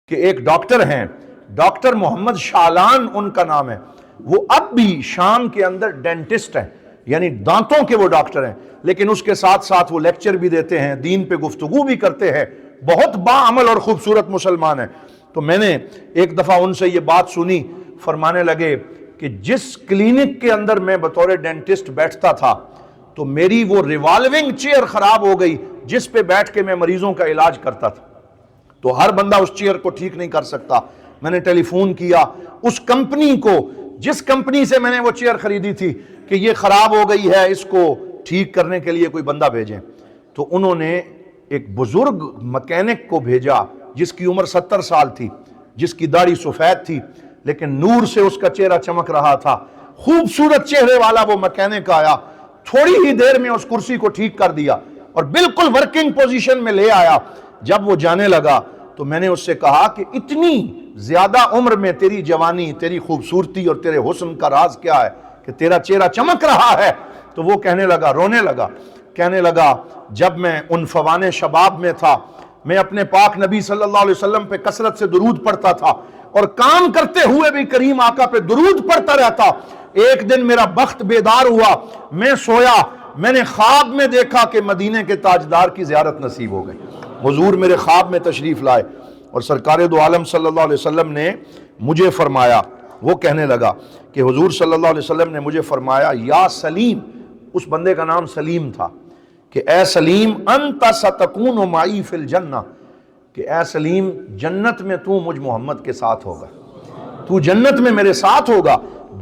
کہ ایک ڈاکٹر ہیں، ڈاکٹر محمد شعلان ان کا نام ہے، وہ اب بھی شام کے اندر ڈینٹسٹ ہیں، یعنی دانتوں کے وہ ڈاکٹر ہیں، لیکن اس کے ساتھ ساتھ وہ لیکچر بھی دیتے ہیں، دین پہ گفتگو بھی کرتے ہیں، بہت باعمل اور خوبصورت مسلمان ہیں۔ تو میں نے ایک دفعہ ان سے یہ بات سنی، فرمانے لگے کہ جس کلینک کے اندر میں بطور ڈینٹسٹ بیٹھتا تھا تو میری وہ ریوالونگ چیئر خراب ہو گئی جس پہ بیٹھ کے میں مریضوں کا علاج کرتا تھا، تو ہر بندہ اس چیئر کو ٹھیک نہیں کر سکتا۔ میں نے ٹیلی فون کیا اس کمپنی کو جس کمپنی سے میں نے وہ چیئر خریدی تھی کہ یہ خراب ہو گئی ہے، اس کو ٹھیک کرنے کے لیے کوئی بندہ بھیجیں، تو انہوں نے ایک بزرگ مکینک کو بھیجا جس کی عمر 70 سال تھی، جس کی داڑھی سفید تھی لیکن نور سے اس کا چہرہ چمک رہا تھا، خوبصورت چہرے والا وہ مکینک آیا، تھوڑی ہی دیر میں اس کرسی کو ٹھیک کر دیا اور بالکل ورکنگ پوزیشن میں لے آیا۔ جب وہ جانے لگا تو میں نے اس سے کہا کہ اتنی زیادہ عمر میں تیری جوانی، تیری خوبصورتی اور تیرے حسن کا راز کیا ہے کہ تیرا چہرہ چمک رہا ہے؟ تو وہ کہنے لگا، رونے لگا، کہنے لگا جب میں عنفوان شباب میں تھا میں اپنے پاک نبی صلی اللہ علیہ وسلم پہ کثرت سے درود پڑھتا تھا اور کام کرتے ہوئے بھی کریم آقا پہ درود پڑھتا رہتا۔ ایک دن میرا بخت بیدار ہوا، میں سویا، میں نے خواب میں دیکھا کہ مدینے کے تاجدار کی زیارت نصیب ہو گئی۔ حضور میرے خواب میں تشریف لائے اور سرکار دو عالم صلی اللہ علیہ وسلم نے مجھے فرمایا، وہ کہنے لگا کہ حضور صلی اللہ علیہ وسلم نے مجھے فرمایا، یا سلیم، اس بندے کا نام سلیم تھا، کہ اے سلیم انت ستکون معی فی الجنہ، کہ اے سلیم جنت میں تو مجھ محمد کے ساتھ ہوگا، تو جنت میں میرے ساتھ ہوگا،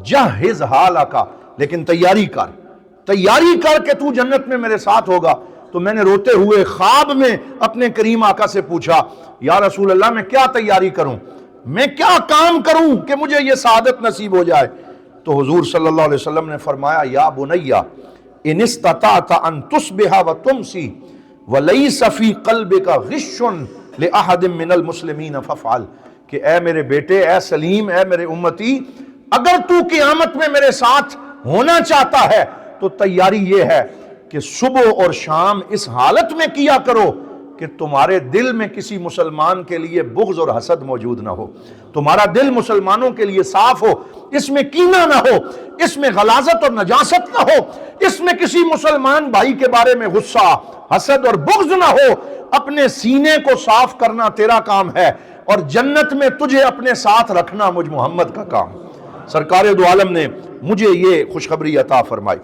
جہز حالکا، لیکن تیاری کر کہ تو جنت میں میرے ساتھ ہوگا۔ تو میں نے روتے ہوئے خواب میں اپنے کریم آقا سے پوچھا، یا رسول اللہ میں کیا تیاری کروں، میں کیا کام کروں کہ مجھے یہ سعادت نصیب ہو جائے؟ تو حضور صلی اللہ علیہ وسلم نے فرمایا، یا بنیا ان استطعت ان تصبح وتمسی ولیس فی قلبک غش لأحد من المسلمین فافعل، کہ اے میرے بیٹے، اے سلیم، اے میرے امتی، اگر تو قیامت میں میرے ساتھ ہونا چاہتا ہے تو تیاری یہ ہے کہ صبح اور شام اس حالت میں کیا کرو کہ تمہارے دل میں کسی مسلمان کے لیے بغض اور حسد موجود نہ ہو، تمہارا دل مسلمانوں کے لیے صاف ہو، اس میں کینہ نہ ہو، اس میں غلاظت اور نجاست نہ ہو، اس میں کسی مسلمان بھائی کے بارے میں غصہ، حسد اور بغض نہ ہو۔ اپنے سینے کو صاف کرنا تیرا کام ہے اور جنت میں تجھے اپنے ساتھ رکھنا مجھ محمد کا کام۔ سرکار دو عالم نے مجھے یہ خوشخبری عطا فرمائی۔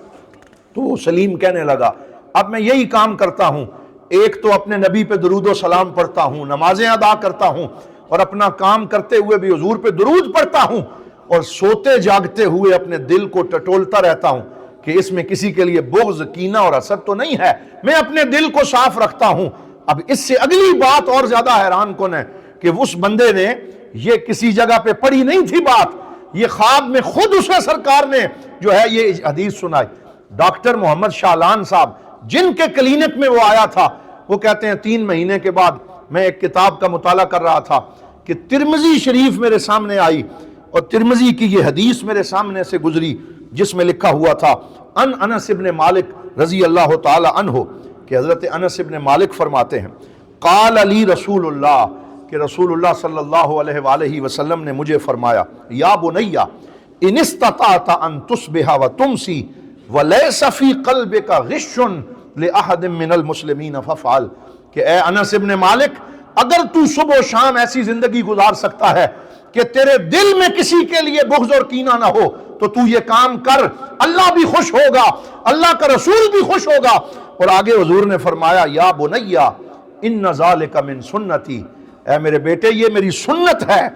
تو سلیم کہنے لگا، اب میں یہی کام کرتا ہوں، ایک تو اپنے نبی پہ درود و سلام پڑھتا ہوں، نمازیں ادا کرتا ہوں، اور اپنا کام کرتے ہوئے بھی حضور پہ درود پڑھتا ہوں، اور سوتے جاگتے ہوئے اپنے دل کو ٹٹولتا رہتا ہوں کہ اس میں کسی کے لیے بغض، کینہ اور حسد تو نہیں ہے، میں اپنے دل کو صاف رکھتا ہوں۔ اب اس سے اگلی بات اور زیادہ حیران کن ہے کہ اس بندے نے یہ کسی جگہ پہ پڑھی نہیں تھی بات، یہ خواب میں خود اسے سرکار نے جو ہے یہ حدیث سنائی۔ ڈاکٹر محمد شعلان صاحب جن کے کلینک میں وہ آیا تھا، وہ کہتے ہیں 3 مہینے کے بعد میں ایک کتاب کا مطالعہ کر رہا تھا کہ ترمذی شریف میرے سامنے آئی اور ترمذی کی یہ حدیث میرے سامنے سے گزری جس میں لکھا ہوا تھا ان انس ابن مالک رضی اللہ تعالی عنہ، کہ حضرت انس ابن مالک فرماتے ہیں، قال علی رسول اللہ، کہ رسول اللہ صلی اللہ علیہ وآلہ وسلم نے مجھے فرمایا، یا بنیا ان استطعت ان تصبح وتمسی ولیس فی قلبک غش لأحد من المسلمین فافعل، کہ اے انس ابن مالک، اگر تو صبح و شام ایسی زندگی گزار سکتا ہے کہ تیرے دل میں کسی کے لیے بغض اور کینہ نہ ہو تو تو یہ کام کر، اللہ بھی خوش ہوگا، اللہ کا رسول بھی خوش ہوگا۔ اور آگے حضور نے فرمایا، یا بنیا ان ذالک من سنتی، اے میرے بیٹے یہ میری سنت ہے،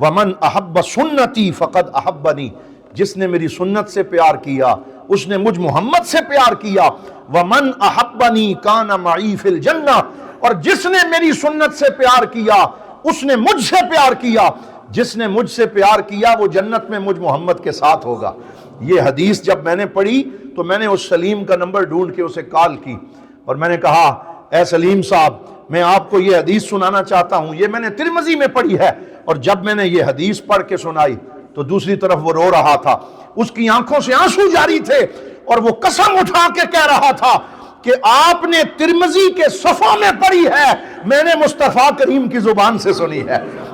ومن احب سنتی فقد احبنی، جس نے میری سنت سے پیار کیا اس نے مجھ محمد سے پیار کیا، ومن احبنی کان معی فی الجنہ، اور جس نے میری سنت سے پیار کیا اس نے مجھ سے پیار کیا، جس نے مجھ سے پیار کیا وہ جنت میں مجھ محمد کے ساتھ ہوگا۔ یہ حدیث جب میں نے پڑھی تو میں نے اس سلیم کا نمبر ڈھونڈ کے اسے کال کی اور میں نے کہا، اے سلیم صاحب میں آپ کو یہ حدیث سنانا چاہتا ہوں، یہ میں نے ترمذی میں پڑھی ہے۔ اور جب میں نے یہ حدیث پڑھ کے سنائی تو دوسری طرف وہ رو رہا تھا، اس کی آنکھوں سے آنسو جاری تھے اور وہ قسم اٹھا کے کہہ رہا تھا کہ آپ نے ترمذی کے صفحہ میں پڑھی ہے، میں نے مصطفیٰ کریم کی زبان سے سنی ہے۔